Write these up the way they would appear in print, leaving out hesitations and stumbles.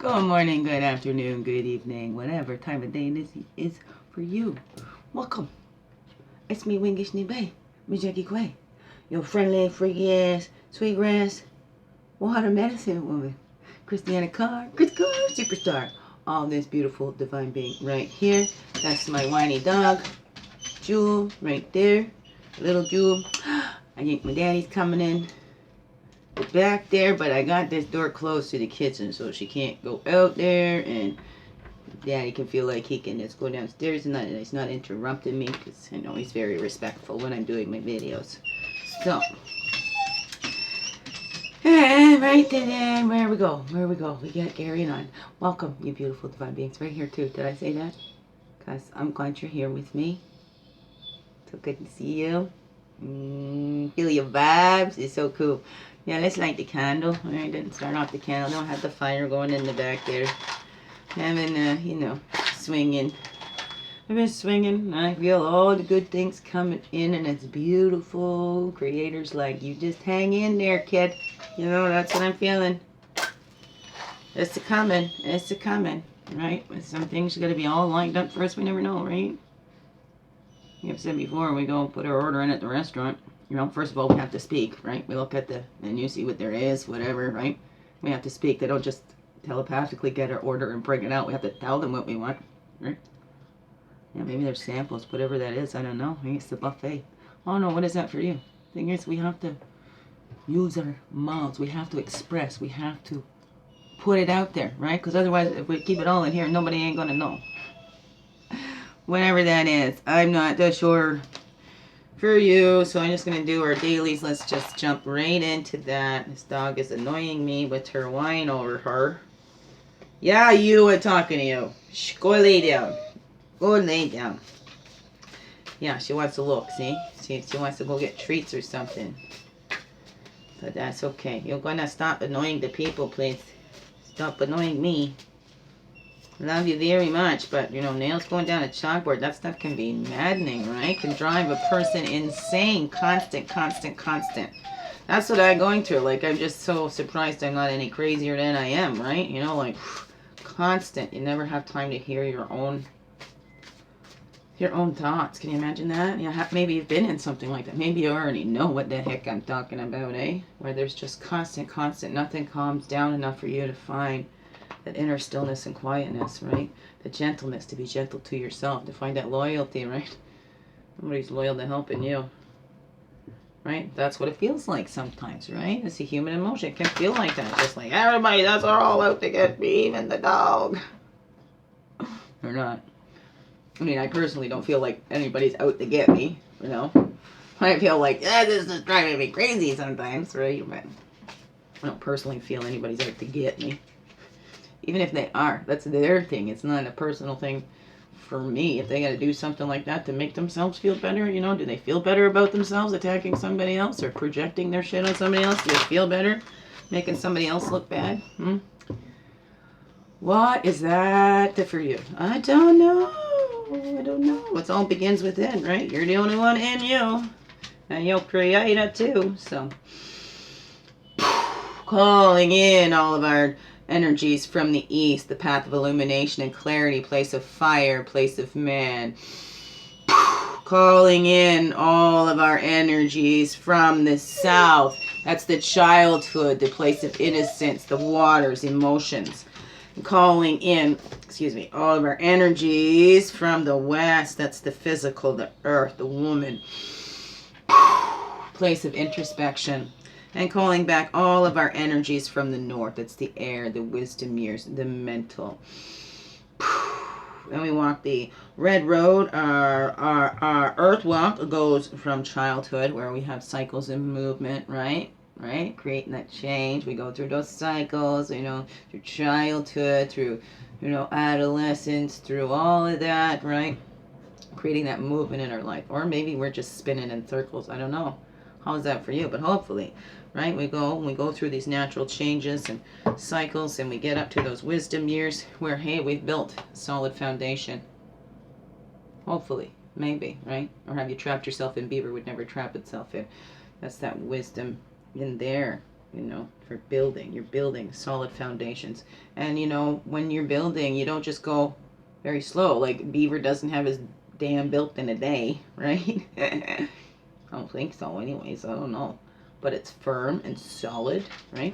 Good morning, good afternoon, good evening, whatever time of day this is for you. Welcome. It's me, Wingish Nibe, Mijaki Quay, your friendly, freaky ass, sweetgrass, water medicine woman, Christiana Carr, Chris Carr, superstar. All this beautiful divine being right here. That's my whiny dog, Jewel, right there. Little Jewel. I think my daddy's coming in back there, but I got this door closed to the kitchen so she can't go out there, and Daddy can feel like he can just go downstairs and he's not interrupting me, because I know he's very respectful when I'm doing my videos. So, right then, where we go, we get carrying on. Welcome, you beautiful divine beings, right here too. Did I say that? Because I'm glad you're here with me. So good to see you. Feel your vibes. It's so cool. Yeah, let's light the candle. I didn't start off the candle. Don't have the fire going in the back there. Having, swinging. I've been swinging. I feel all the good things coming in, and it's beautiful. Creators like you, just hang in there, kid. You know, that's what I'm feeling. It's a coming. It's a coming. Right? Some things you got to be all lined up first. We never know, right? I've said before, we go put our order in at the restaurant. You know, first of all, we have to speak, right? We look at the menu, see what there is, whatever, right? We have to speak. They don't just telepathically get our order and bring it out. We have to tell them what we want, right? Yeah, maybe there's samples, whatever that is. I don't know. Maybe it's the buffet. Oh, no, what is that for you? Thing is, we have to use our mouths. We have to express. We have to put it out there, right? Because otherwise, if we keep it all in here, nobody ain't going to know. Whatever that is. I'm not that sure for you, so I'm just going to do our dailies. Let's just jump right into that. This dog is annoying me with her whine over her. Yeah, you are talking to you. Shh, go lay down. Go lay down. Yeah, she wants to look, see? She wants to go get treats or something. But that's okay. You're going to stop annoying the people, please. Stop annoying me. Love you very much, but, nails going down a chalkboard, that stuff can be maddening, right? Can drive a person insane. Constant. That's what I'm going through. Like, I'm just so surprised I'm not any crazier than I am, right? Constant. You never have time to hear your own thoughts. Can you imagine that? Yeah, maybe you've been in something like that. Maybe you already know what the heck I'm talking about, eh? Where there's just constant. Nothing calms down enough for you to find that inner stillness and quietness, right? The gentleness, to be gentle to yourself, to find that loyalty, right? Nobody's loyal to helping you, right? That's what it feels like sometimes, right? It's a human emotion. It can feel like that. Just like, everybody, that's all out to get me, even the dog. Or not. I mean, I personally don't feel like anybody's out to get me, I feel like, this is driving me crazy sometimes, right? But I don't personally feel anybody's out to get me. Even if they are, that's their thing. It's not a personal thing for me. If they got to do something like that to make themselves feel better, do they feel better about themselves attacking somebody else or projecting their shit on somebody else? Do they feel better making somebody else look bad? What is that for you? I don't know. It all begins within, right? You're the only one in you. And you'll create it too. So, calling in all of our energies from the east, the path of illumination and clarity, place of fire, place of man. Calling in all of our energies from the south. That's the childhood, the place of innocence, the waters, emotions. Calling in, all of our energies from the west. That's the physical, the earth, the woman. Place of introspection. And calling back all of our energies from the north. It's the air, the wisdom years, the mental. Then we walk the red road. Our earth walk goes from childhood, where we have cycles of movement, right? Creating that change. We go through those cycles, through childhood, through, adolescence, through all of that, right? Creating that movement in our life. Or maybe we're just spinning in circles. I don't know. How's that for you? But hopefully, right? We go through these natural changes and cycles, and we get up to those wisdom years where, hey, we've built a solid foundation. Hopefully, maybe, right? Or have you trapped yourself in? Beaver would never trap itself in. That's that wisdom in there. you know, for building. You're building solid foundations. And, you know, when you're building, you don't just go very slow. Like, Beaver doesn't have his dam built in a day, right? I don't think so anyways. I don't know. But it's firm and solid, right?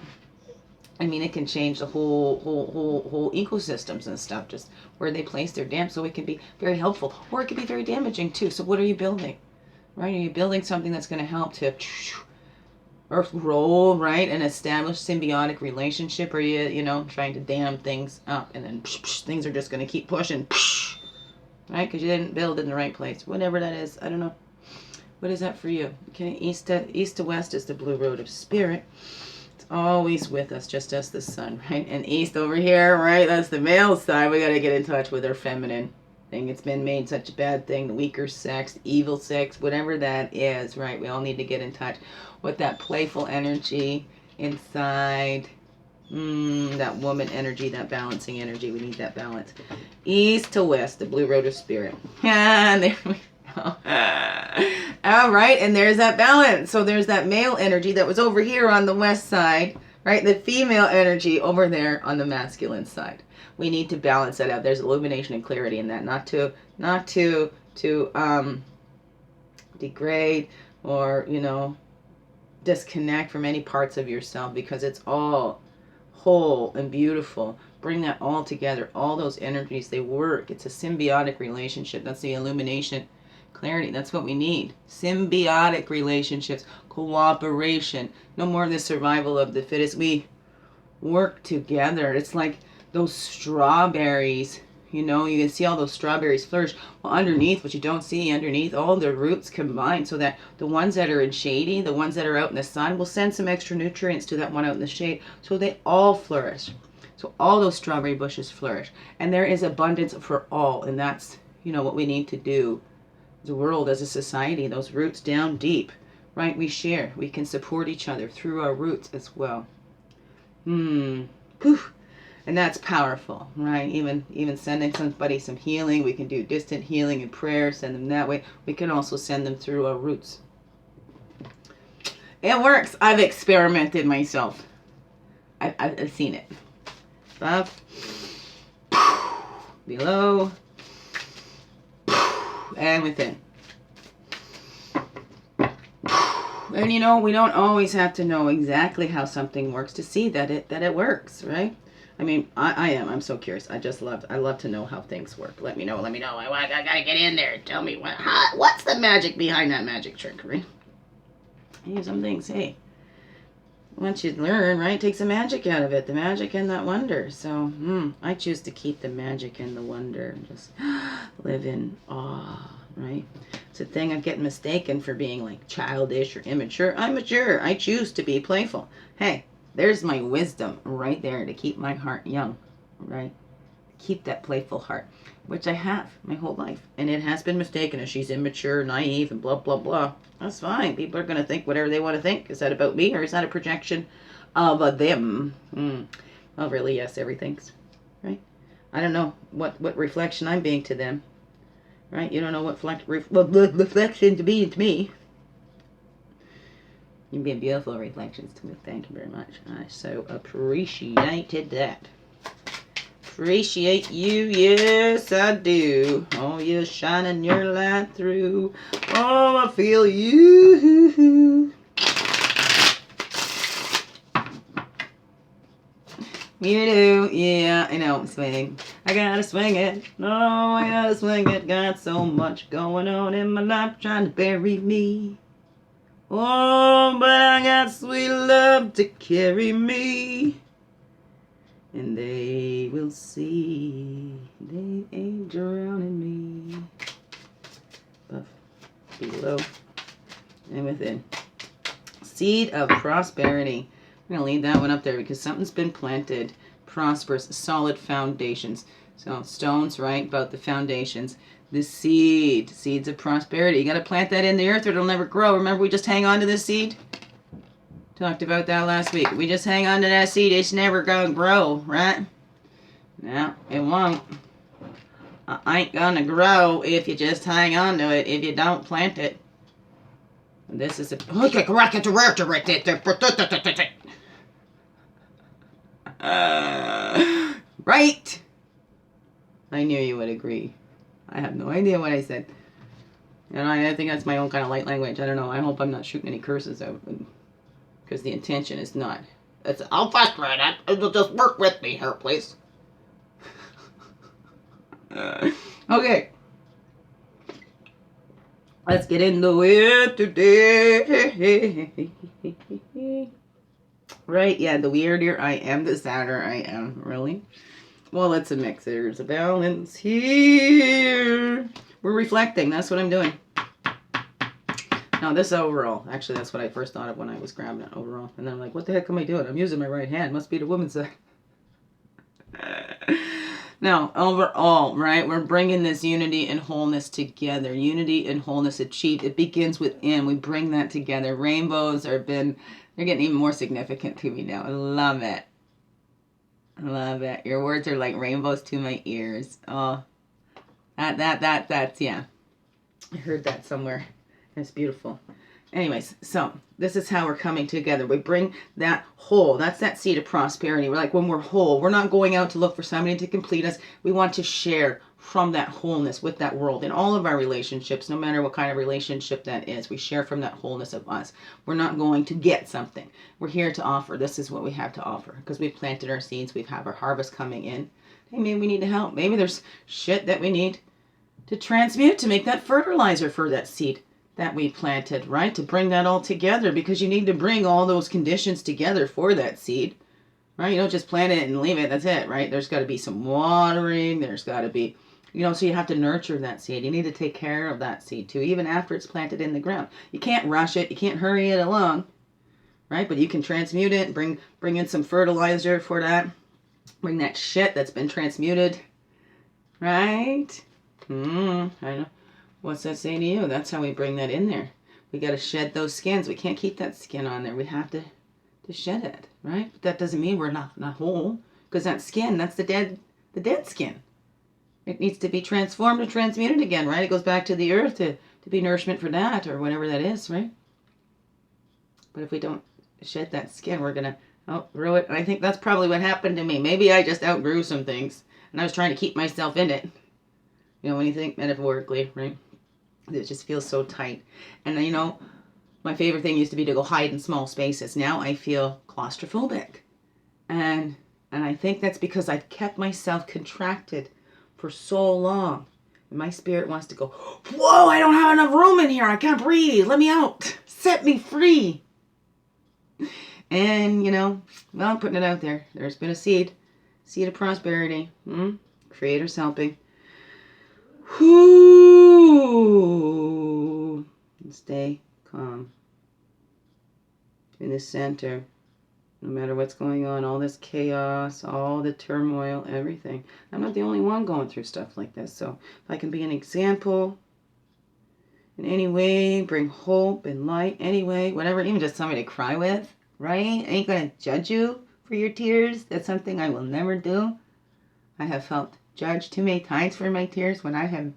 I mean, it can change the whole ecosystems and stuff, just where they place their dam. So it can be very helpful, or it can be very damaging too. So what are you building, right? Are you building something that's going to help to earth roll, right, and establish symbiotic relationship? Or are you, you know, trying to dam things up, and then things are just going to keep pushing, right? Because you didn't build in the right place. Whatever that is, I don't know. What is that for you? Okay, east to west is the blue road of spirit. Always with us, just as the sun, right? And east over here, right? That's the male side. We got to get in touch with our feminine thing. It's been made such a bad thing. The weaker sex, evil sex, whatever that is, right? We all need to get in touch with that playful energy inside. That woman energy, that balancing energy. We need that balance. East to west, the blue road of spirit. And there we go. All right, and there's that balance. So there's that male energy that was over here on the west side, right? The female energy over there on the masculine side. We need to balance that out. There's illumination and clarity in that, not to degrade or, you know, disconnect from any parts of yourself, because it's all whole and beautiful. Bring that all together. All those energies, they work. It's a symbiotic relationship. That's the illumination. Clarity, that's what we need. Symbiotic relationships, cooperation. No more of the survival of the fittest. We work together. It's like those strawberries. You know, you can see all those strawberries flourish. Well, underneath, what you don't see underneath, all the roots combine, so that the ones that are in shady, the ones that are out in the sun, will send some extra nutrients to that one out in the shade, so they all flourish. So all those strawberry bushes flourish. And there is abundance for all. And that's, you know, what we need to do. The world, as a society, those roots down deep, right? We share, we can support each other through our roots as well. Poof. And that's powerful, right? Even sending somebody some healing, we can do distant healing and prayer, send them that way. We can also send them through our roots. It works. I've experimented myself. I've seen it. Up, below, and within. And you know, we don't always have to know exactly how something works to see that it works, right? I mean, I'm so curious. I love to know how things work. Let me know. I gotta get in there. Tell me what's the magic behind that magic trick, right? Hey, some things, hey, once you learn, right, take some magic out of it. The magic and that wonder. So, I choose to keep the magic and the wonder and just live in awe, right? It's a thing of getting mistaken for being like childish or immature. I'm mature. I choose to be playful. Hey, there's my wisdom right there to keep my heart young, right? Keep that playful heart, which I have my whole life. And it has been mistaken as she's immature, naive, and blah, blah, blah. That's fine. People are going to think whatever they want to think. Is that about me, or is that a projection of them? Well, really, yes, everything's, right? I don't know what reflection I'm being to them, right? You don't know what reflection to be to me. You've been beautiful reflections to me. Thank you very much. I so appreciated that. Appreciate you, yes I do. Oh, you're shining your light through. Oh, I feel you. You do, yeah, I know, swing. I gotta swing it. No, I gotta swing it. Got so much going on in my life trying to bury me. Oh, but I got sweet love to carry me. And they will see they ain't drowning me. Above, below, and within. Seed of prosperity. I'm going to leave that one up there because something's been planted. Prosperous, solid foundations. So stones, right, about the foundations. The seeds of prosperity. You got to plant that in the earth or it'll never grow. Remember, we just hang on to this seed? Talked about that last week. We just hang on to that seed, it's never gonna grow, right? No, it won't. It ain't gonna grow if you just hang on to it, if you don't plant it. And this is a... Right. I knew you would agree. I have no idea what I said. You know, I think that's my own kind of light language. I don't know. I hope I'm not shooting any curses out. Because the intention is not. It's, I'll frustrate it. Just work with me here, please. Okay. Let's get into it today. Right, yeah, the weirder I am, the sadder I am. Really? Well, it's a mix. There's a balance here. We're reflecting. That's what I'm doing. Now, this overall, actually, that's what I first thought of when I was grabbing it, overall. And then I'm like, what the heck am I doing? I'm using my right hand. Must be the woman's side. Now, overall, right, we're bringing this unity and wholeness together. Unity and wholeness achieved. It begins within. We bring that together. Rainbows they're getting even more significant to me now. I love it. I love it. Your words are like rainbows to my ears. Oh, that's, yeah. I heard that somewhere. It's beautiful. Anyways, so this is how we're coming together. We bring that whole. That's that seed of prosperity. We're like, when we're whole, we're not going out to look for somebody to complete us. We want to share from that wholeness with that world in all of our relationships, no matter what kind of relationship that is. We share from that wholeness of us. We're not going to get something. We're here to offer. This is what we have to offer because we've planted our seeds. We have our harvest coming in. Hey, maybe we need to help. Maybe there's shit that we need to transmute to make that fertilizer for that seed that we planted, right? To bring that all together because you need to bring all those conditions together for that seed, right? You don't just plant it and leave it. That's it, right? There's got to be some watering. There's got to be, so you have to nurture that seed. You need to take care of that seed too, even after it's planted in the ground. You can't rush it. You can't hurry it along, right? But you can transmute it, bring in some fertilizer for that. Bring that shit that's been transmuted, right? I know. What's that saying to you? That's how we bring that in there. We got to shed those skins. We can't keep that skin on there. We have to shed it, right? But that doesn't mean we're not whole, because that skin, that's the dead skin. It needs to be transformed and transmuted again, right? It goes back to the earth to be nourishment for that or whatever that is, right? But if we don't shed that skin, we're going to outgrow it. And I think that's probably what happened to me. Maybe I just outgrew some things, and I was trying to keep myself in it. When you think metaphorically, right? It just feels so tight. And my favorite thing used to be to go hide in small spaces. Now I feel claustrophobic. And I think that's because I've kept myself contracted for so long. And my spirit wants to go, whoa, I don't have enough room in here. I can't breathe. Let me out. Set me free. And, well, I'm putting it out there. There's been a seed of prosperity. Creator's helping. Whoo! Stay calm. In the center. No matter what's going on, all this chaos, all the turmoil, everything. I'm not the only one going through stuff like this. So if I can be an example in any way, bring hope and light, anyway, whatever, even just somebody to cry with, right? I ain't going to judge you for your tears. That's something I will never do. I have felt judged too many times for my tears when I have,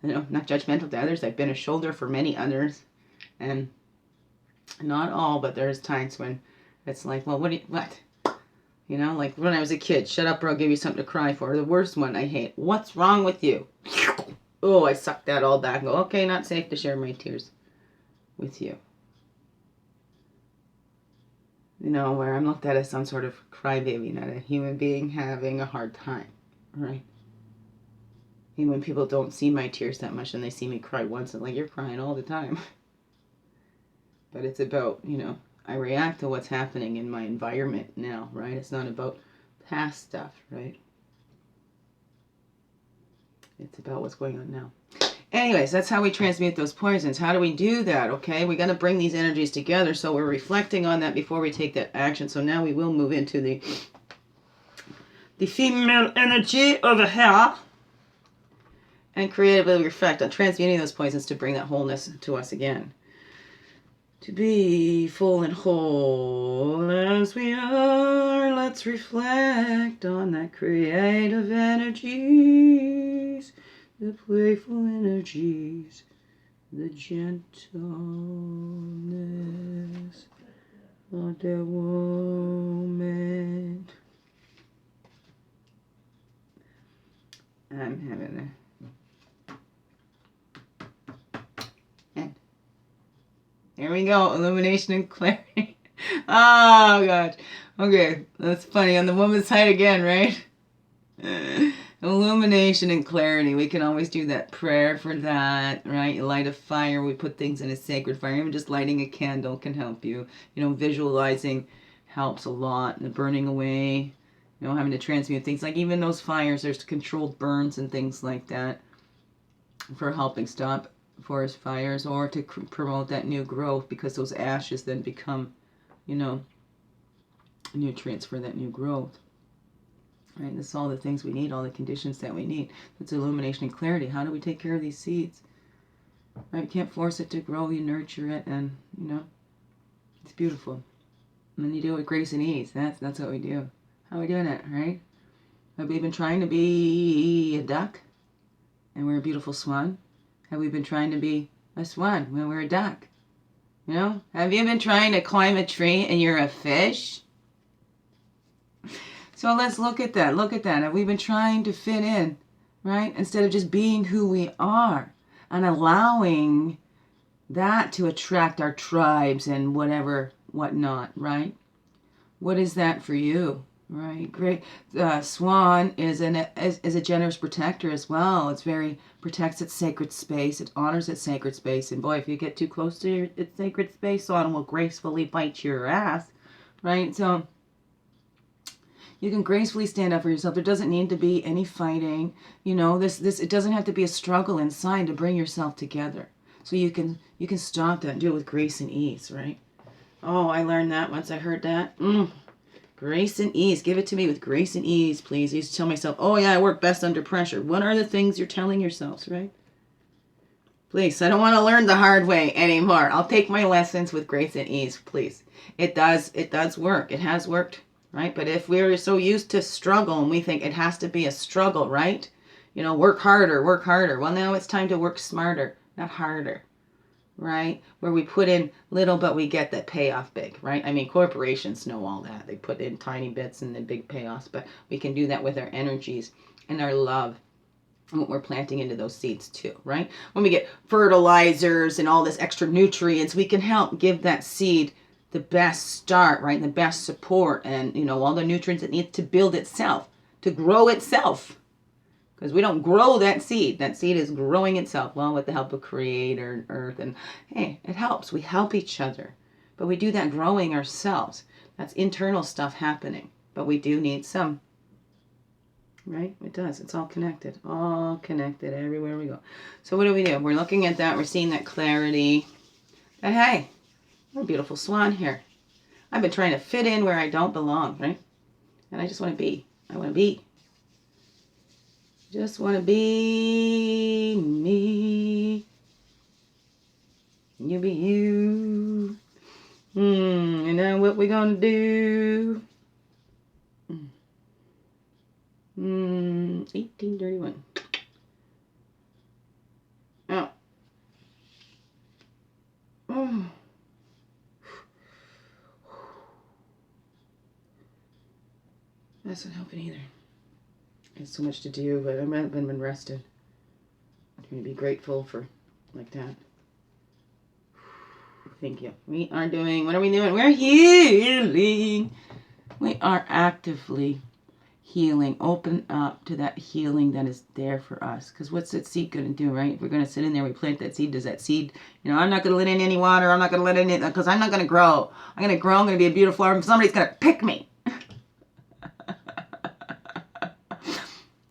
not judgmental to others. I've been a shoulder for many others, and not all, but there's times when it's like, well, what? Like when I was a kid, shut up or I'll give you something to cry for. The worst one I hate. What's wrong with you? Oh, I suck that all back and go, okay, not safe to share my tears with you. Where I'm looked at as some sort of crybaby, not a human being having a hard time, right? Even when people don't see my tears that much and they see me cry once, and like, you're crying all the time. But it's about, I react to what's happening in my environment now, right? It's not about past stuff, right? It's about what's going on now. Anyways, that's how we transmute those poisons. How do we do that? Okay, we got to bring these energies together. So we're reflecting on that before we take that action. So now we will move into the female energy over here and creatively reflect on transmuting those poisons to bring that wholeness to us again. To be full and whole as we are, let's reflect on that creative energies. The playful energies, the gentleness For the woman. I'm having and there we go, illumination and clarity. Oh gosh. Okay, that's funny. On the woman's side again, right? Illumination and clarity. We can always do that prayer for that, right? You light a fire. We put things in a sacred fire. Even just lighting a candle can help you. Visualizing helps a lot. The burning away, having to transmute things. Like even those fires, there's controlled burns and things like that for helping stop forest fires or to promote that new growth, because those ashes then become, nutrients for that new growth. Right, that's all the things we need, all the conditions that we need. That's illumination and clarity. How do we take care of these seeds? Right, you can't force it to grow. You nurture it, and it's beautiful. And then you do it with grace and ease. That's what we do. How are we doing it, right? Have we been trying to be a duck, and we're a beautiful swan? Have we been trying to be a swan when we're a duck? Have you been trying to climb a tree and you're a fish? So let's look at that. Look at that. Have we been trying to fit in, right? Instead of just being who we are and allowing that to attract our tribes and whatnot, right? What is that for you, right? Great. Swan is a generous protector as well. Protects its sacred space. It honors its sacred space. And boy, if you get too close to its sacred space, Swan will gracefully bite your ass, right? So you can gracefully stand up for yourself. There doesn't need to be any fighting. It doesn't have to be a struggle inside to bring yourself together. So you can stop that and do it with grace and ease, right? Oh, I learned that once I heard that. Grace and ease. Give it to me with grace and ease, please. I used to tell myself, oh yeah, I work best under pressure. What are the things you're telling yourselves, right? Please, I don't want to learn the hard way anymore. I'll take my lessons with grace and ease, please. It does work. It has worked. Right? But if we're so used to struggle and we think it has to be a struggle, right? Work harder. Well, now it's time to work smarter, not harder, right? Where we put in little, but we get that payoff big, right? I mean, corporations know all that. They put in tiny bits and then big payoffs, but we can do that with our energies and our love and what we're planting into those seeds too, right? When we get fertilizers and all this extra nutrients, we can help give that seed the best start, right? The best support and, all the nutrients it needs to build itself, to grow itself. Because we don't grow that seed. That seed is growing itself. Well, with the help of Creator and Earth. And hey, it helps. We help each other. But we do that growing ourselves. That's internal stuff happening. But we do need some. Right? It does. It's all connected. All connected everywhere we go. So what do? We're looking at that. We're seeing that clarity. But hey, we're a beautiful swan here. I've been trying to fit in where I don't belong, right? And I just want to be. I want to be. Just want to be me. You be you. And now what we gonna do? 1831. Oh. Oh. That's not helping either. There's so much to do, but I haven't been rested. I'm going to be grateful for like that. Thank you. We are doing, what are we doing? We're healing. We are actively healing. Open up to that healing that is there for us. Because what's that seed going to do, right? If we're going to sit in there, we plant that seed. Does that seed, I'm not going to let in any water. I'm not going to let in, because I'm not going to grow. I'm going to grow. I'm going to be a beautiful flower. Somebody's going to pick me.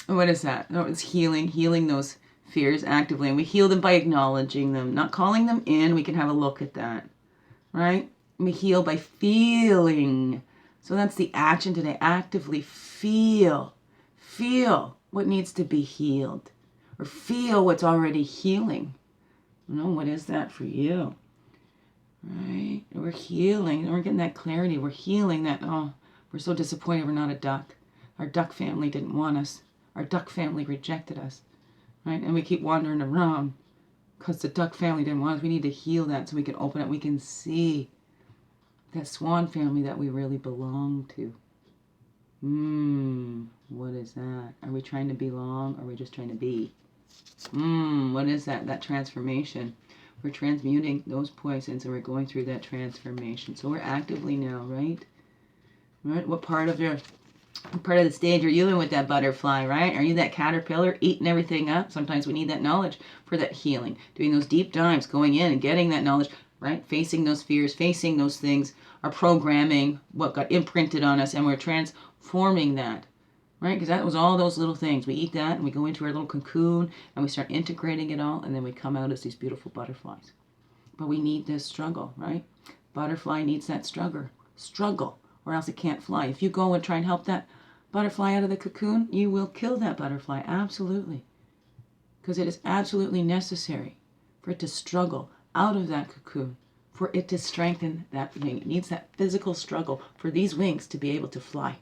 What is that? No, it's healing those fears actively. And we heal them by acknowledging them, not calling them in. We can have a look at that, right? We heal by feeling. So that's the action today. Actively feel what needs to be healed, or feel what's already healing. What is that for you? Right? We're healing. We're getting that clarity. We're healing that, we're so disappointed we're not a duck. Our duck family didn't want us. Our duck family rejected us, right? And we keep wandering around because the duck family didn't want us. We need to heal that so we can open it. We can see that swan family that we really belong to. What is that? Are we trying to belong, or are we just trying to be? What is that? That transformation. We're transmuting those poisons, and we're going through that transformation. So we're actively now, right? Right? What part of the stage are you in with that butterfly, right? Are you that caterpillar eating everything up? Sometimes we need that knowledge for that healing. Doing those deep dives, going in and getting that knowledge, right? Facing those fears, facing those things, our programming, what got imprinted on us, and we're transforming that, right? Because that was all those little things. We eat that, and we go into our little cocoon, and we start integrating it all, and then we come out as these beautiful butterflies. But we need this struggle, right? Butterfly needs that struggle, or else it can't fly. If you go and try and help that butterfly out of the cocoon, you will kill that butterfly, absolutely. Because it is absolutely necessary for it to struggle out of that cocoon, for it to strengthen that wing. It needs that physical struggle for these wings to be able to fly.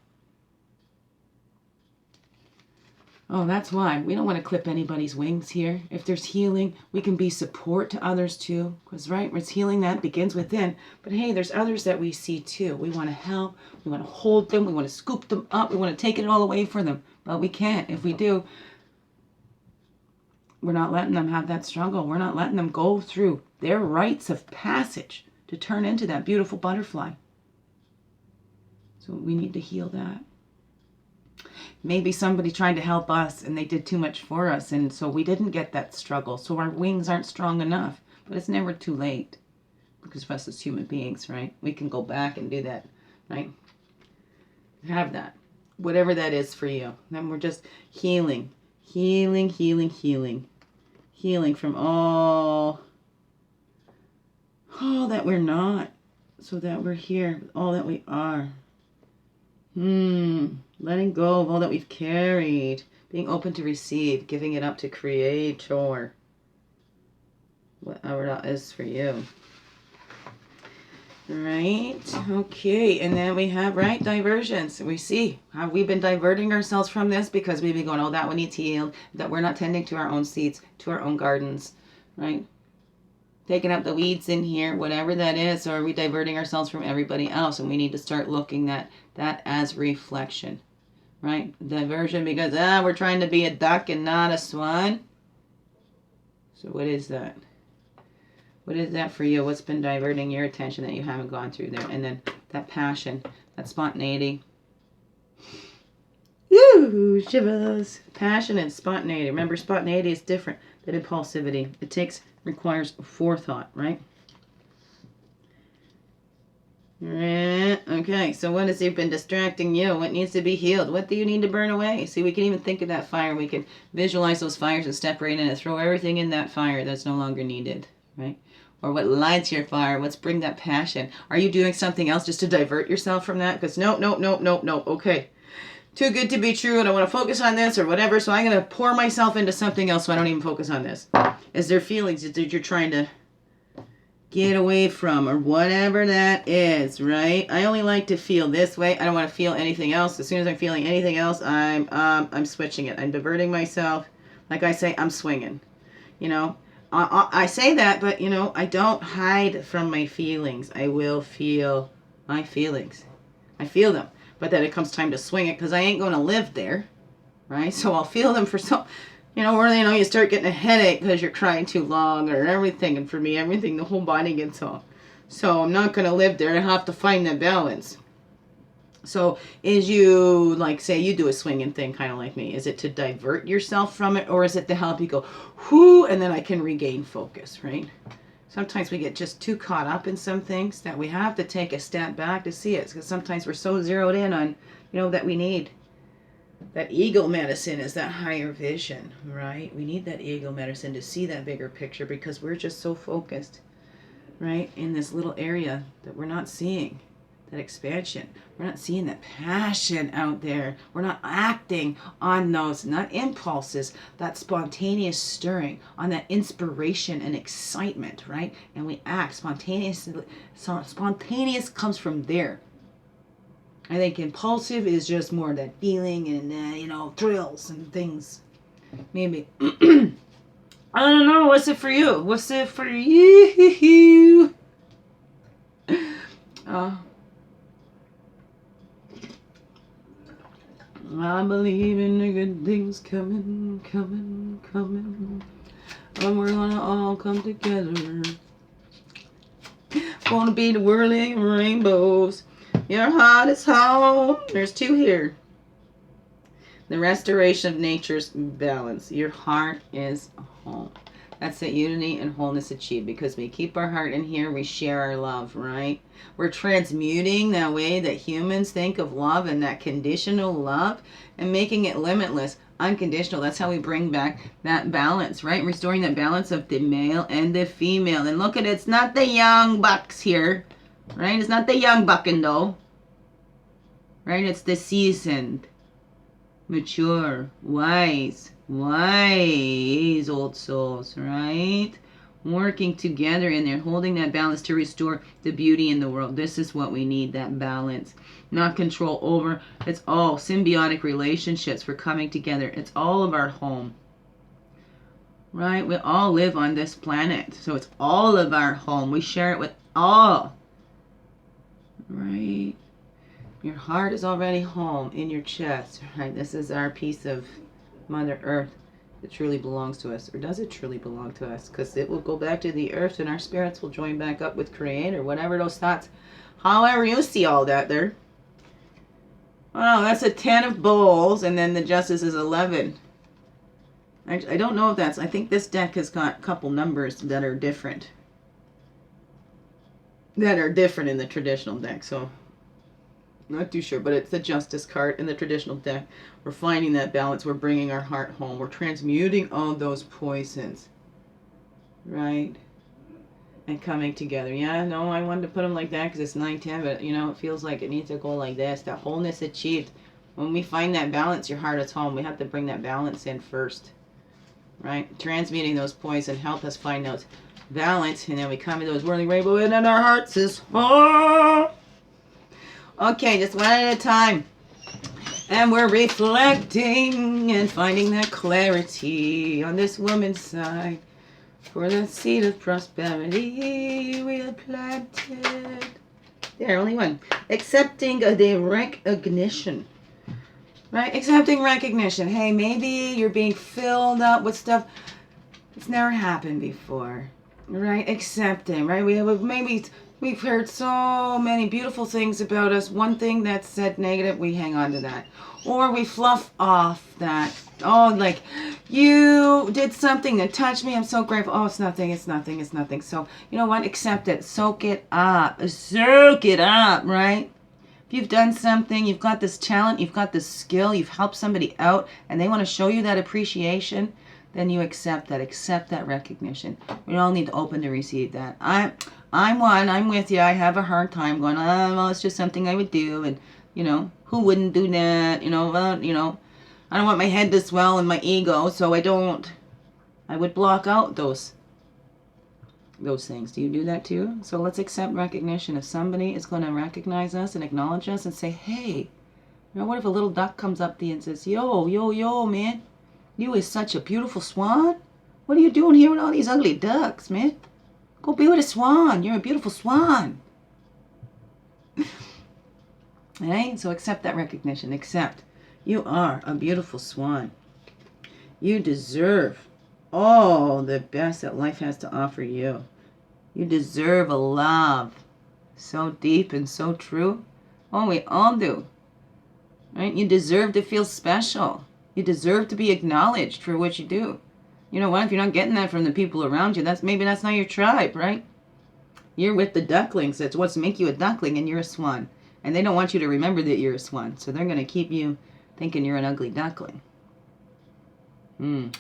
Oh, that's why we don't want to clip anybody's wings here. If there's healing, we can be support to others too. Because, right, it's healing that begins within. But hey, there's others that we see too. We want to help. We want to hold them. We want to scoop them up. We want to take it all away from them. But we can't. If we do, we're not letting them have that struggle. We're not letting them go through their rites of passage to turn into that beautiful butterfly. So we need to heal that. Maybe somebody tried to help us and they did too much for us, and so we didn't get that struggle. So our wings aren't strong enough. But it's never too late, because of us as human beings, right? We can go back and do that, right? Have that. Whatever that is for you. Then we're just healing. Healing from all that we're not, so that we're here with all that we are. Letting go of all that we've carried. Being open to receive. Giving it up to Creator. Whatever that is for you. Right? Okay. And then we have, right, diversions. We see how we've been diverting ourselves from this because we've been going, oh, that one needs healed. That we're not tending to our own seeds, to our own gardens. Right? Taking up the weeds in here, whatever that is, or are we diverting ourselves from everybody else? And we need to start looking at that as reflection, right? Diversion, because we're trying to be a duck and not a swan. So what is that? What is that for you? What's been diverting your attention that you haven't gone through there? And then that passion, that spontaneity. Woo, shivers. Passion and spontaneity. Remember, spontaneity is different than impulsivity. It requires forethought, right? Okay, so what has been distracting you? What needs to be healed? What do you need to burn away? See, we can even think of that fire. We can visualize those fires and step right in and throw everything in that fire that's no longer needed, right? Or what lights your fire? What's bring that passion? Are you doing something else just to divert yourself from that? Because no. Okay. Too good to be true, and I want to focus on this or whatever, so I'm going to pour myself into something else so I don't even focus on this. Is there feelings that you're trying to get away from, or whatever that is, right? I only like to feel this way. I don't want to feel anything else. As soon as I'm feeling anything else, I'm switching it. I'm diverting myself. Like I say, I'm swinging. You know, I say that, but, you know, I don't hide from my feelings. I will feel my feelings. I feel them. But then it comes time to swing it, because I ain't going to live there, right? So I'll feel them for so, you know, or, you know, you start getting a headache because you're crying too long or everything. And for me, everything, the whole body gets all. So I'm not going to live there. I have to find that balance. So is you, like, say you do a swinging thing kind of like me. Is it to divert yourself from it, or is it to help you go, whoo, and then I can regain focus, right? Sometimes we get just too caught up in some things that we have to take a step back to see it. Because sometimes we're so zeroed in on, you know, that we need that ego medicine is that higher vision, right? We need that ego medicine to see that bigger picture, because we're just so focused, right, in this little area that we're not seeing that expansion. We're not seeing that passion out there. We're not acting on those, not impulses, that spontaneous stirring, on that inspiration and excitement, right? And we act spontaneously. So spontaneous comes from there. I think impulsive is just more that feeling and, you know, thrills and things. Maybe. I don't know. What's it for you? What's it for you? I believe in the good things coming, coming, coming. And we're gonna all come together. Gonna be the whirling rainbows. Your heart is home. There's two here. The restoration of nature's balance. Your heart is home. That's that unity and wholeness achieved, because we keep our heart in here, we share our love, right? We're transmuting that way that humans think of love, and that conditional love, and making it limitless, unconditional. That's how we bring back that balance, right? Restoring that balance of the male and the female. And look at it, it's not the young bucks here, right? It's not the young bucking though, right? It's the seasoned, mature, wise old souls, right? Working together in there, holding that balance to restore the beauty in the world. This is what we need, that balance. Not control over. It's all symbiotic relationships for coming together. It's all of our home, right? We all live on this planet, so it's all of our home. We share it with all, right? Your heart is already home in your chest, right? This is our piece of Mother Earth that truly belongs to us. Or does it truly belong to us? Because it will go back to the earth, and our spirits will join back up with Creator, whatever those thoughts. However you see all that there. Oh, that's a 10 of bowls, and then the Justice is 11. I don't know if that's... I think this deck has got a couple numbers that are different. That are different in the traditional deck, so... Not too sure, but it's the Justice card in the traditional deck. We're finding that balance. We're bringing our heart home. We're transmuting all those poisons, right? And coming together. Yeah, no, I wanted to put them like that because it's 9-10, but, you know, it feels like it needs to go like this. That wholeness achieved. When we find that balance, your heart is home. We have to bring that balance in first, right? Transmuting those poisons help us find those balance, and then we come into those whirling rainbow, and then our hearts is home. Okay, just one at a time. And we're reflecting and finding that clarity on this woman's side. For the seed of prosperity we have planted. There, only one. Accepting the recognition. Right? Accepting recognition. Hey, maybe you're being filled up with stuff that's never happened before. Right? Accepting, right? We've heard so many beautiful things about us. One thing that's said negative, we hang on to that. Or we fluff off that. Oh, like, you did something that touched me. I'm so grateful. Oh, it's nothing, it's nothing, it's nothing. So, you know what? Accept it. Soak it up. Soak it up, right? If you've done something, you've got this talent, you've got this skill, you've helped somebody out, and they want to show you that appreciation, then you accept that. Accept that recognition. We all need to open to receive that. I'm with you. I have a hard time going, oh, well, it's just something I would do. And, you know, who wouldn't do that? Well, I don't want my head to swell and my ego, so I would block out those things. Do you do that too? So let's accept recognition. If somebody is going to recognize us and acknowledge us and say, hey, what if a little duck comes up to you and says, yo, man, you is such a beautiful swan. What are you doing here with all these ugly ducks, man? Go be with a swan. You're a beautiful swan. Right? So accept that recognition. Accept. You are a beautiful swan. You deserve all the best that life has to offer you. You deserve a love so deep and so true. Oh, we all do. Right? You deserve to feel special. You deserve to be acknowledged for what you do. You know what? If you're not getting that from the people around you, maybe that's not your tribe, right? You're with the ducklings. That's what's make you a duckling, and you're a swan. And they don't want you to remember that you're a swan. So they're going to keep you thinking you're an ugly duckling.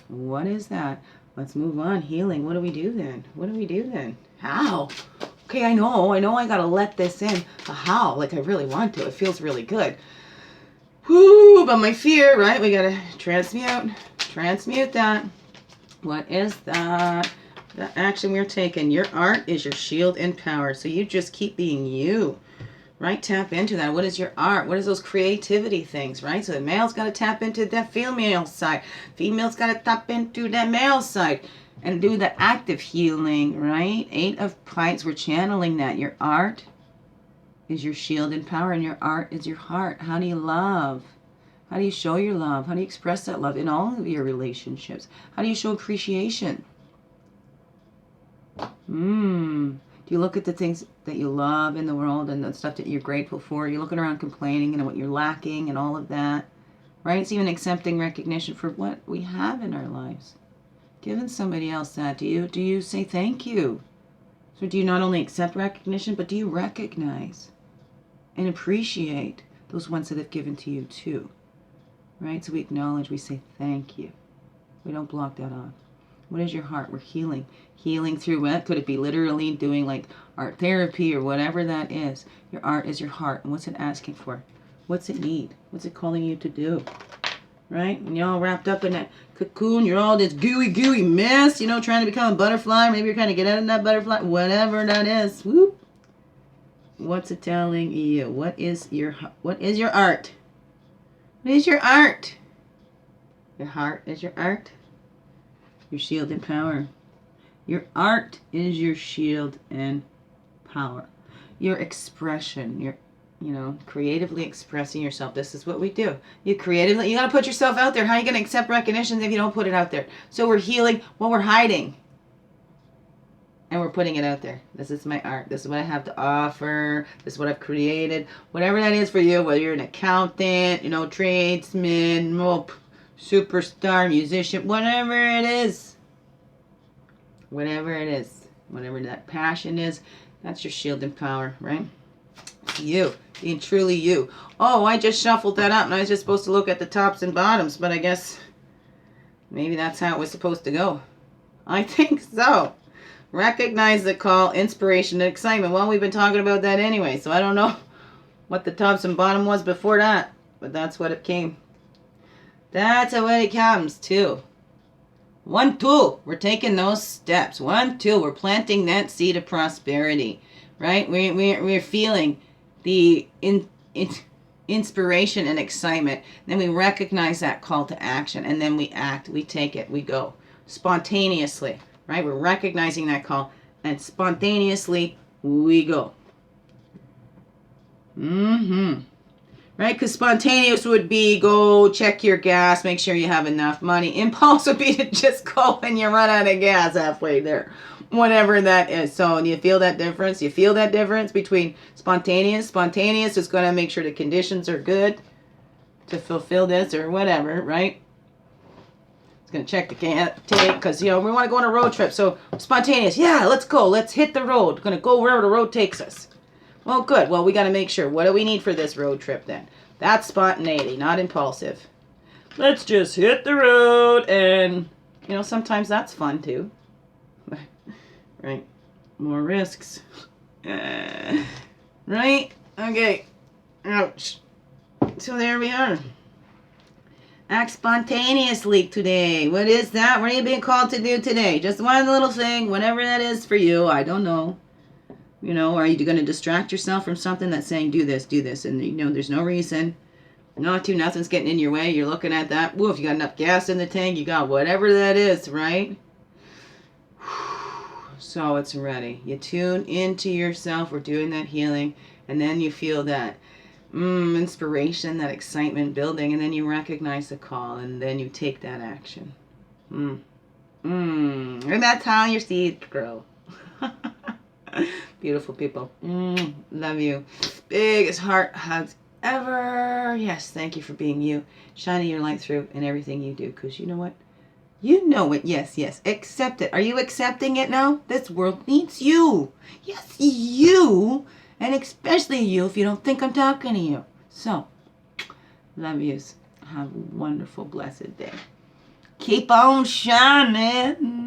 What is that? Let's move on. Healing. What do we do then? How? Okay, I know I got to let this in. But how? Like I really want to. It feels really good. Whoo, but my fear, right? We got to transmute that. What is that? The action we're taking. Your art is your shield and power. So you just keep being you, right? Tap into that. What is your art? What is those creativity things, right? So the male's got to tap into that female side. Female's got to tap into that male side and do the active healing, right? 8 of Pints. We're channeling that. Your art is your shield and power, and your art is your heart. How do you love? How do you show your love? How do you express that love in all of your relationships? How do you show appreciation? Do you look at the things that you love in the world and the stuff that you're grateful for? You're looking around complaining and what you're lacking and all of that, right? It's even accepting recognition for what we have in our lives. Giving somebody else that. Do you say thank you? So do you not only accept recognition, but do you recognize and appreciate those ones that have given to you too? Right? So we acknowledge, we say thank you. We don't block that off. What is your heart? We're healing. Healing through what? Could it be literally doing like art therapy or whatever that is? Your art is your heart. And what's it asking for? What's it need? What's it calling you to do? Right? And you're all wrapped up in that cocoon. You're all this gooey mess, you know, trying to become a butterfly. Maybe you're trying to get out of that butterfly. Whatever that is. Whoop. What's it telling you? What is your art? What is your art? Your heart is your art. Your shield and power. Your art is your shield and power. Your expression, your, creatively expressing yourself. This is what we do. You got to put yourself out there. How are you going to accept recognition if you don't put it out there? So we're healing what we're hiding. And we're putting it out there. This is my art. This is what I have to offer. This is what I've created. Whatever that is for you, whether you're an accountant, tradesman, superstar, musician, whatever it is. Whatever it is. Whatever that passion is, that's your shield and power, right? You. Being truly you. Oh, I just shuffled that up and I was just supposed to look at the tops and bottoms, but I guess maybe that's how it was supposed to go. I think so. Recognize the call, inspiration, and excitement. Well, we've been talking about that anyway, so I don't know what the tops and bottom was before that, but that's what it came. That's what it comes to. 1, 2, we're taking those steps. 1, 2, we're planting that seed of prosperity, right? We're feeling the inspiration and excitement. Then we recognize that call to action, and then we act. We take it. We go spontaneously. Right? We're recognizing that call, and spontaneously we go. Right? Because spontaneous would be go check your gas, make sure you have enough money. Impulse would be to just go when you run out of gas halfway there. Whatever that is. So do you feel that difference? You feel that difference between spontaneous? Spontaneous is going to make sure the conditions are good to fulfill this or whatever, right? Going to check the take because we want to go on a road trip, so spontaneous, yeah, let's go, let's hit the road, going to go wherever the road takes us. Well, good. Well, we got to make sure, what do we need for this road trip then? That's spontaneity, not impulsive. Let's just hit the road, and sometimes that's fun too. Right? More risks. Right? Okay. Ouch. So there we are. Act spontaneously today. What is that? What are you being called to do today? Just one little thing, whatever that is for you. I don't know. Are you going to distract yourself from something that's saying, do this, and there's no reason. Nothing's getting in your way. You're looking at that. Woo, if you got enough gas in the tank, you got whatever that is, right? So it's ready. You tune into yourself. We're doing that healing, and then you feel that inspiration, that excitement building, and then you recognize the call, and then you take that action. And that's how your seeds grow. Beautiful people. Love you. Biggest heart hugs ever. Yes, thank you for being you. Shining your light through in everything you do, because you know what? You know it. Yes. Accept it. Are you accepting it now? This world needs you. Yes, you. And especially you if you don't think I'm talking to you. So, love yous. Have a wonderful, blessed day. Keep on shining.